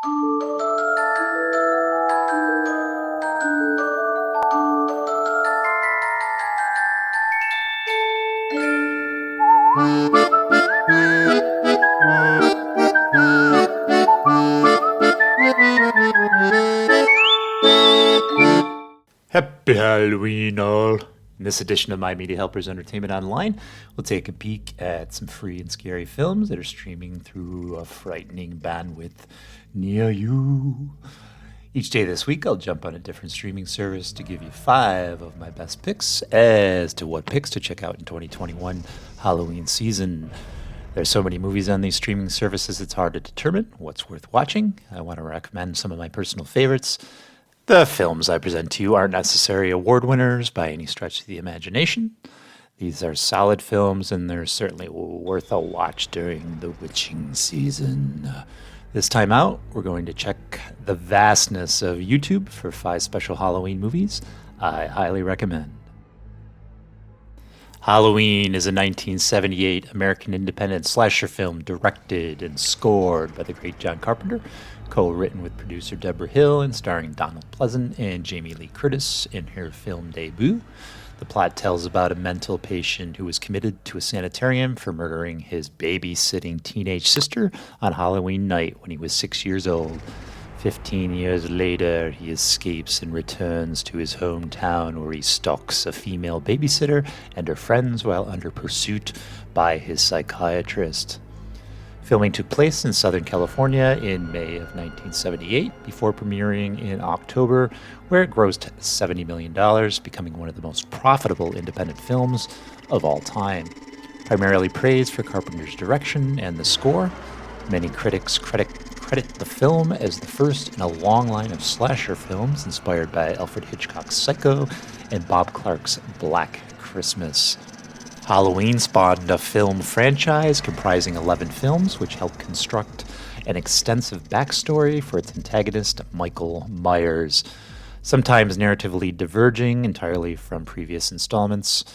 Happy Halloween, all. In this edition of My Media Helpers Entertainment Online, we'll take a peek at some free and scary films that are streaming through a frightening bandwidth near you. Each day this week, I'll jump on a different streaming service to give you 5 of my best picks as to what picks to check out in 2021 Halloween season. There's so many movies on these streaming services, it's hard to determine what's worth watching. I want to recommend some of my personal favorites. The films I present to you aren't necessarily award winners by any stretch of the imagination. These are solid films, and they're certainly worth a watch during the witching season. This time out, we're going to check the vastness of YouTube for 5 special Halloween movies I highly recommend. Halloween is a 1978 American independent slasher film directed and scored by the great John Carpenter, co-written with producer Deborah Hill and starring Donald Pleasant and Jamie Lee Curtis in her film debut. The plot tells about a mental patient who was committed to a sanitarium for murdering his babysitting teenage sister on Halloween night when he was 6 years old. 15 years later, he escapes and returns to his hometown where he stalks a female babysitter and her friends while under pursuit by his psychiatrist. Filming took place in Southern California in May of 1978 before premiering in October, where it grossed $70 million, becoming one of the most profitable independent films of all time. Primarily praised for Carpenter's direction and the score, many critics credit the film as the first in a long line of slasher films inspired by Alfred Hitchcock's Psycho and Bob Clark's Black Christmas. Halloween spawned a film franchise comprising 11 films, which helped construct an extensive backstory for its antagonist, Michael Myers, sometimes narratively diverging entirely from previous installments.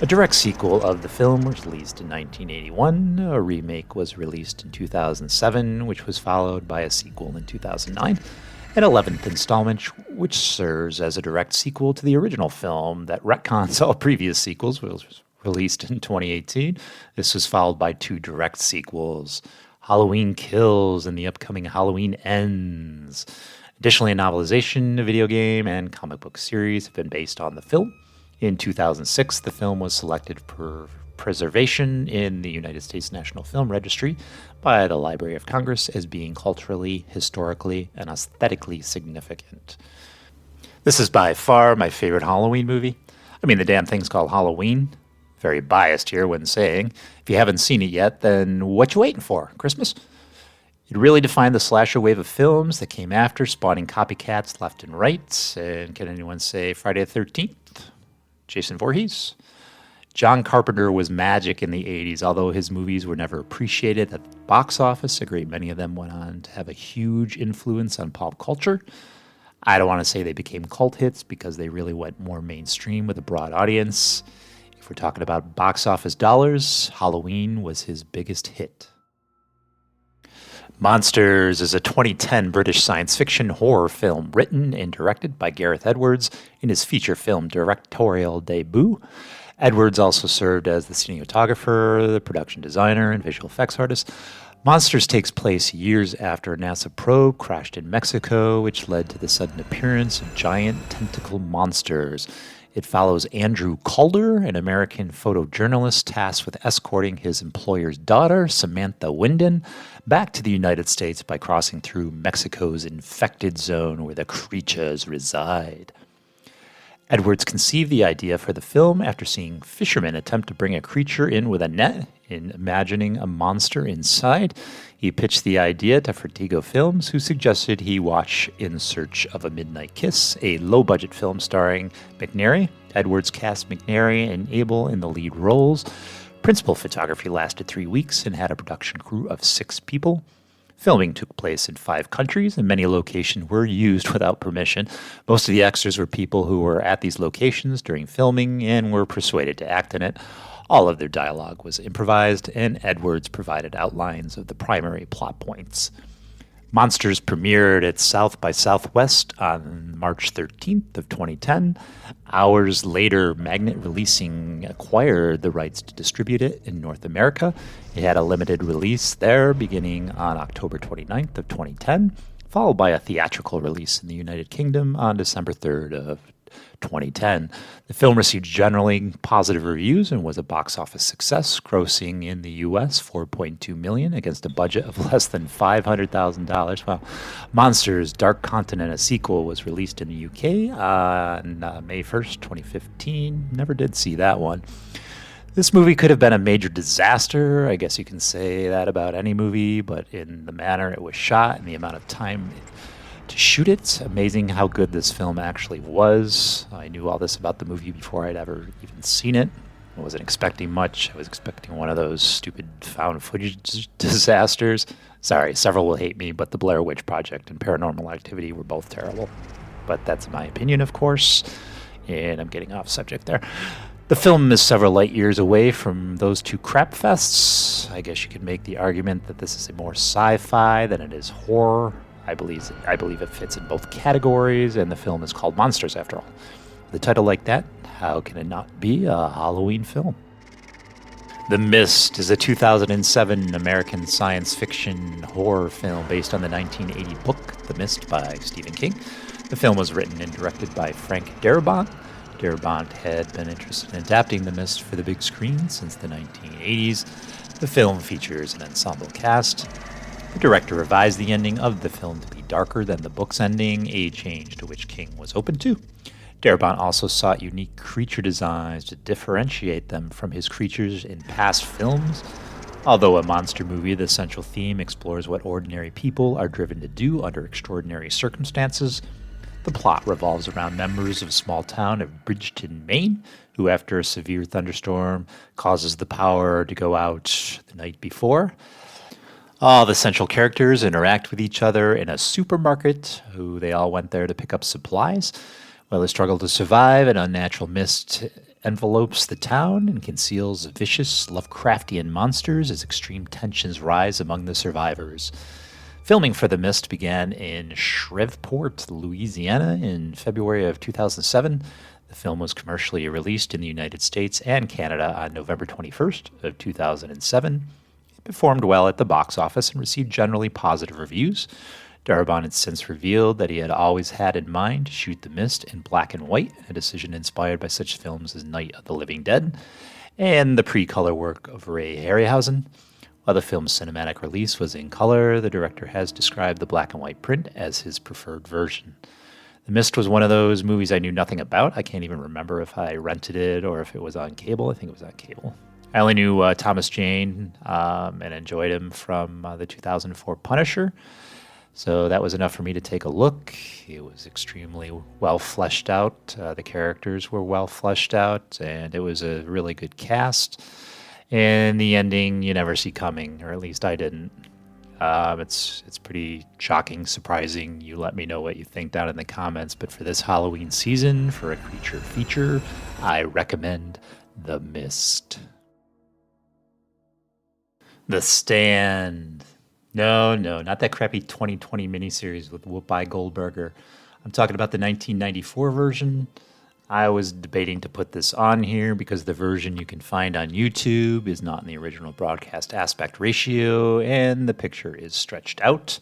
A direct sequel of the film was released in 1981. A remake was released in 2007, which was followed by a sequel in 2009. An 11th installment, which serves as a direct sequel to the original film that retcons all previous sequels, was released in 2018. This was followed by 2 direct sequels, Halloween Kills and the upcoming Halloween Ends. Additionally, a novelization, a video game, and comic book series have been based on the film. In 2006, the film was selected for preservation in the United States National Film Registry by the Library of Congress as being culturally, historically, and aesthetically significant. This is by far my favorite Halloween movie. I mean, the damn thing's called Halloween. Very biased here when saying, if you haven't seen it yet, then what you waiting for? Christmas? It really defined the slasher wave of films that came after, spawning copycats left and right. And can anyone say Friday the 13th? Jason Voorhees? John Carpenter was magic in the 80s, although his movies were never appreciated at the box office. A great many of them went on to have a huge influence on pop culture. I don't want to say they became cult hits because they really went more mainstream with a broad audience. If we're talking about box office dollars, Halloween was his biggest hit. Monsters is a 2010 British science fiction horror film written and directed by Gareth Edwards in his feature film directorial debut. Edwards also served as the cinematographer, the production designer, and visual effects artist. Monsters takes place years after a NASA probe crashed in Mexico, which led to the sudden appearance of giant tentacle monsters. It follows Andrew Calder, an American photojournalist tasked with escorting his employer's daughter, Samantha Winden, back to the United States by crossing through Mexico's infected zone where the creatures reside. Edwards conceived the idea for the film after seeing fishermen attempt to bring a creature in with a net and imagining a monster inside. He pitched the idea to Vertigo Films, who suggested he watch In Search of a Midnight Kiss, a low-budget film starring McNary. Edwards cast McNary and Abel in the lead roles. Principal photography lasted 3 weeks and had a production crew of 6 people. Filming took place in 5 countries, and many locations were used without permission. Most of the extras were people who were at these locations during filming and were persuaded to act in it. All of their dialogue was improvised, and Edwards provided outlines of the primary plot points. Monsters premiered at South by Southwest on March 13th of 2010. Hours later, Magnet Releasing acquired the rights to distribute it in North America. It had a limited release there beginning on October 29th of 2010, followed by a theatrical release in the United Kingdom on December 3rd of 2010. The film received generally positive reviews and was a box office success, grossing in the U.S. $4.2 million against a budget of less than $500,000. Wow. Monsters: Dark Continent, a sequel, was released in the U.K. on May 1st, 2015. Never did see that one. This movie could have been a major disaster. I guess you can say that about any movie, but in the manner it was shot and the amount of time to shoot it, amazing how good this film actually was. I knew all this about the movie before I'd ever even seen it. I wasn't expecting much. I was expecting one of those stupid found footage disasters. Sorry, several will hate me, but The Blair Witch Project and Paranormal Activity were both terrible. But that's my opinion, of course, and I'm getting off subject there. The film is several light years away from those two crap fests. I guess you could make the argument that this is a more sci-fi than it is horror. I believe it fits in both categories, and the film is called Monsters, after all. With a title like that, how can it not be a Halloween film? The Mist is a 2007 American science fiction horror film based on the 1980 book The Mist by Stephen King. The film was written and directed by Frank Darabont. Darabont had been interested in adapting The Mist for the big screen since the 1980s. The film features an ensemble cast. The director revised the ending of the film to be darker than the book's ending, a change to which King was open to. Darabont also sought unique creature designs to differentiate them from his creatures in past films. Although a monster movie, the central theme explores what ordinary people are driven to do under extraordinary circumstances. The plot revolves around members of a small town of Bridgeton, Maine, who after a severe thunderstorm causes the power to go out the night before. All the central characters interact with each other in a supermarket, who they all went there to pick up supplies. While they struggle to survive, an unnatural mist envelopes the town and conceals vicious Lovecraftian monsters as extreme tensions rise among the survivors. Filming for The Mist began in Shreveport, Louisiana in February of 2007. The film was commercially released in the United States and Canada on November 21st of 2007. Performed well at the box office and received generally positive reviews. Darabont has since revealed that he had always had in mind to shoot The Mist in black and white, a decision inspired by such films as Night of the Living Dead and the pre-color work of Ray Harryhausen. While the film's cinematic release was in color, the director has described the black and white print as his preferred version. The Mist was one of those movies I knew nothing about. I can't even remember if I rented it or if it was on cable. I think it was on cable. I only knew Thomas Jane and enjoyed him from the 2004 Punisher. So that was enough for me to take a look. It was extremely well fleshed out. The characters were well fleshed out, and it was a really good cast. And the ending you never see coming, or at least I didn't. It's pretty shocking, surprising. You let me know what you think down in the comments. But for this Halloween season, for a creature feature, I recommend The Mist. The Stand. No, not that crappy 2020 miniseries with Whoopi Goldberger. I'm talking about the 1994 version. I was debating to put this on here because the version you can find on YouTube is not in the original broadcast aspect ratio, and the picture is stretched out.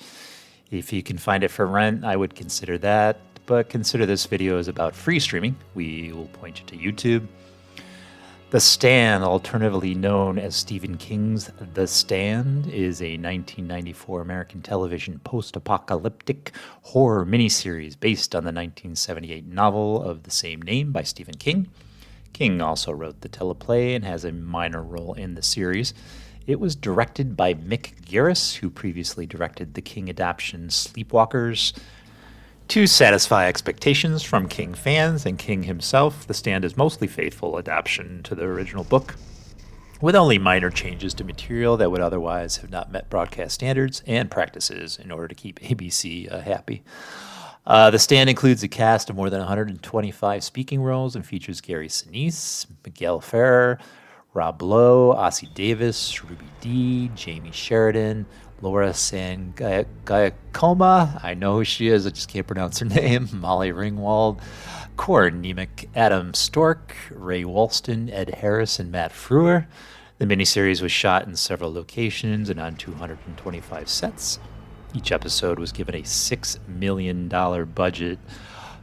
If you can find it for rent, I would consider that, but consider this video is about free streaming. We will point you to YouTube. The Stand, alternatively known as Stephen King's The Stand, is a 1994 American television post-apocalyptic horror miniseries based on the 1978 novel of the same name by Stephen King. King also wrote the teleplay and has a minor role in the series. It was directed by Mick Garris, who previously directed the King adaptation Sleepwalkers. To satisfy expectations from King fans and King himself, The Stand is mostly faithful adaptation to the original book, with only minor changes to material that would otherwise have not met broadcast standards and practices in order to keep ABC happy. The Stand includes a cast of more than 125 speaking roles and features Gary Sinise, Miguel Ferrer, Rob Lowe, Ossie Davis, Ruby Dee, Jamie Sheridan, Laura Giacomo, I know who she is, I just can't pronounce her name. Molly Ringwald, Corin Nemec, Adam Stork, Ray Walston, Ed Harris, and Matt Frewer. The miniseries was shot in several locations and on 225 sets. Each episode was given a $6 million budget.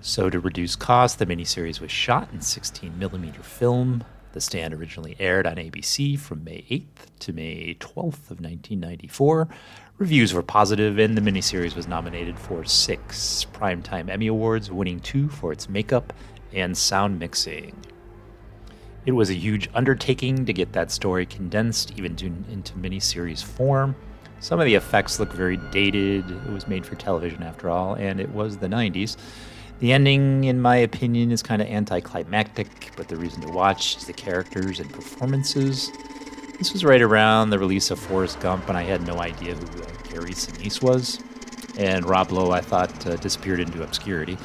So to reduce costs, the miniseries was shot in 16mm film. The Stand originally aired on ABC from May 8th to May 12th of 1994. Reviews were positive, and the miniseries was nominated for 6 Primetime Emmy Awards, winning 2 for its makeup and sound mixing. It was a huge undertaking to get that story condensed even into miniseries form. Some of the effects look very dated. It was made for television after all, and it was the 90s. The ending, in my opinion, is kind of anticlimactic, but the reason to watch is the characters and performances. This was right around the release of Forrest Gump, and I had no idea who Gary Sinise was. And Rob Lowe, I thought, disappeared into obscurity.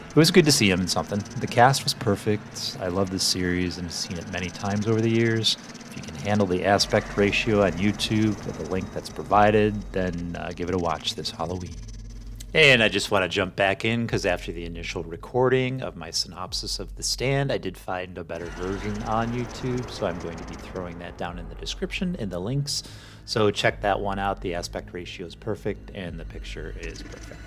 It was good to see him in something. The cast was perfect. I love this series and have seen it many times over the years. If you can handle the aspect ratio on YouTube with the link that's provided, then give it a watch this Halloween. And I just want to jump back in because after the initial recording of my synopsis of The Stand, I did find a better version on YouTube, so I'm going to be throwing that down in the description in the links. So check that one out. The aspect ratio is perfect and the picture is perfect.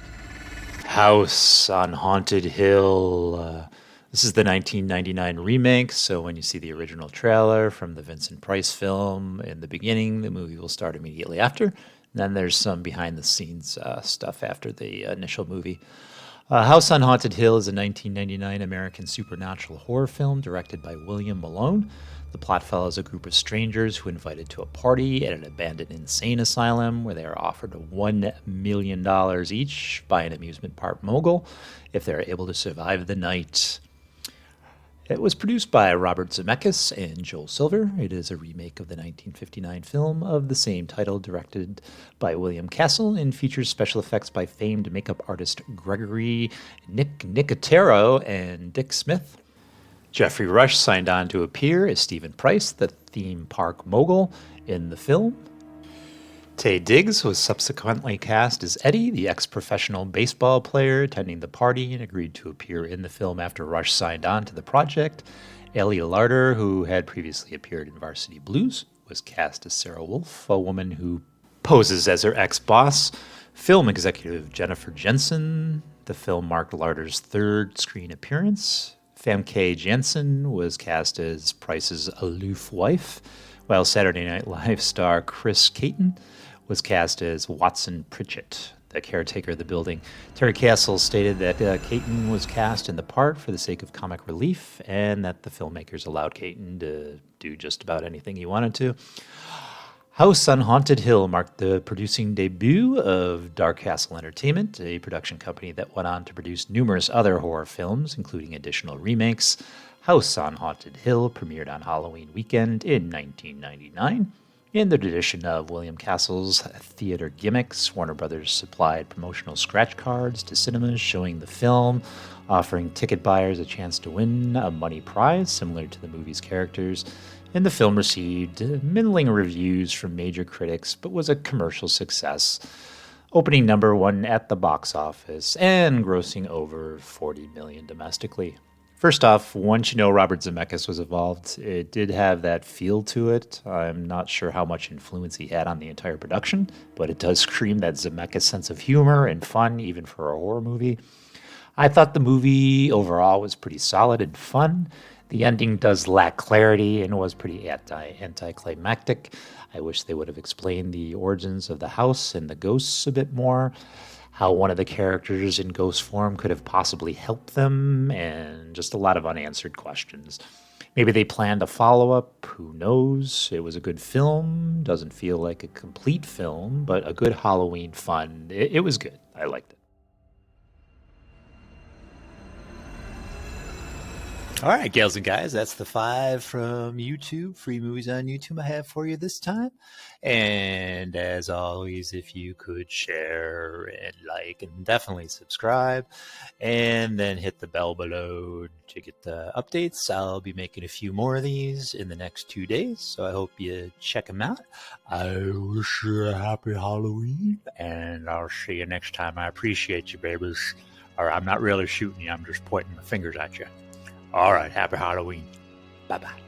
House on Haunted Hill. This is the 1999 remake, so when you see the original trailer from the Vincent Price film in the beginning, the movie will start immediately after. Then there's some behind-the-scenes stuff after the initial movie. House on Haunted Hill is a 1999 American supernatural horror film directed by William Malone. The plot follows a group of strangers who are invited to a party at an abandoned insane asylum where they are offered $1 million each by an amusement park mogul if they're able to survive the night. It was produced by Robert Zemeckis and Joel Silver. It is a remake of the 1959 film of the same title, directed by William Castle, and features special effects by famed makeup artist Gregory Nicotero and Dick Smith. Jeffrey Rush signed on to appear as Stephen Price, the theme park mogul, in the film. Taye Diggs was subsequently cast as Eddie, the ex-professional baseball player attending the party, and agreed to appear in the film after Rush signed on to the project. Ellie Larder, who had previously appeared in Varsity Blues, was cast as Sarah Wolf, a woman who poses as her ex-boss. Film executive Jennifer Jensen. The film marked Larder's 3rd screen appearance. Famke Janssen was cast as Price's aloof wife, while Saturday Night Live star Chris Caton was cast as Watson Pritchett, the caretaker of the building. Terry Castle stated that Caton was cast in the part for the sake of comic relief and that the filmmakers allowed Caton to do just about anything he wanted to. House on Haunted Hill marked the producing debut of Dark Castle Entertainment, a production company that went on to produce numerous other horror films, including additional remakes. House on Haunted Hill premiered on Halloween weekend in 1999. In the tradition of William Castle's theater gimmicks, Warner Brothers supplied promotional scratch cards to cinemas showing the film, offering ticket buyers a chance to win a money prize similar to the movie's characters. And the film received middling reviews from major critics, but was a commercial success, opening number 1 at the box office and grossing over $40 million domestically. First off, once you know Robert Zemeckis was involved, it did have that feel to it. I'm not sure how much influence he had on the entire production, but it does scream that Zemeckis sense of humor and fun, even for a horror movie. I thought the movie overall was pretty solid and fun. The ending does lack clarity and was pretty anticlimactic. I wish they would have explained the origins of the house and the ghosts a bit more, how one of the characters in ghost form could have possibly helped them, and just a lot of unanswered questions. Maybe they planned a follow-up, who knows? It was a good film, doesn't feel like a complete film, but a good Halloween fun. It was good. I liked it. All right, gals and guys, that's the 5 from YouTube, free movies on YouTube I have for you this time. And as always, if you could share and like and definitely subscribe, and then hit the bell below to get the updates. I'll be making a few more of these in the next 2 days, so I hope you check them out. I wish you a happy Halloween, and I'll see you next time. I appreciate you, babies. Or I'm not really shooting you, I'm just pointing my fingers at you. All right, happy Halloween. Bye-bye.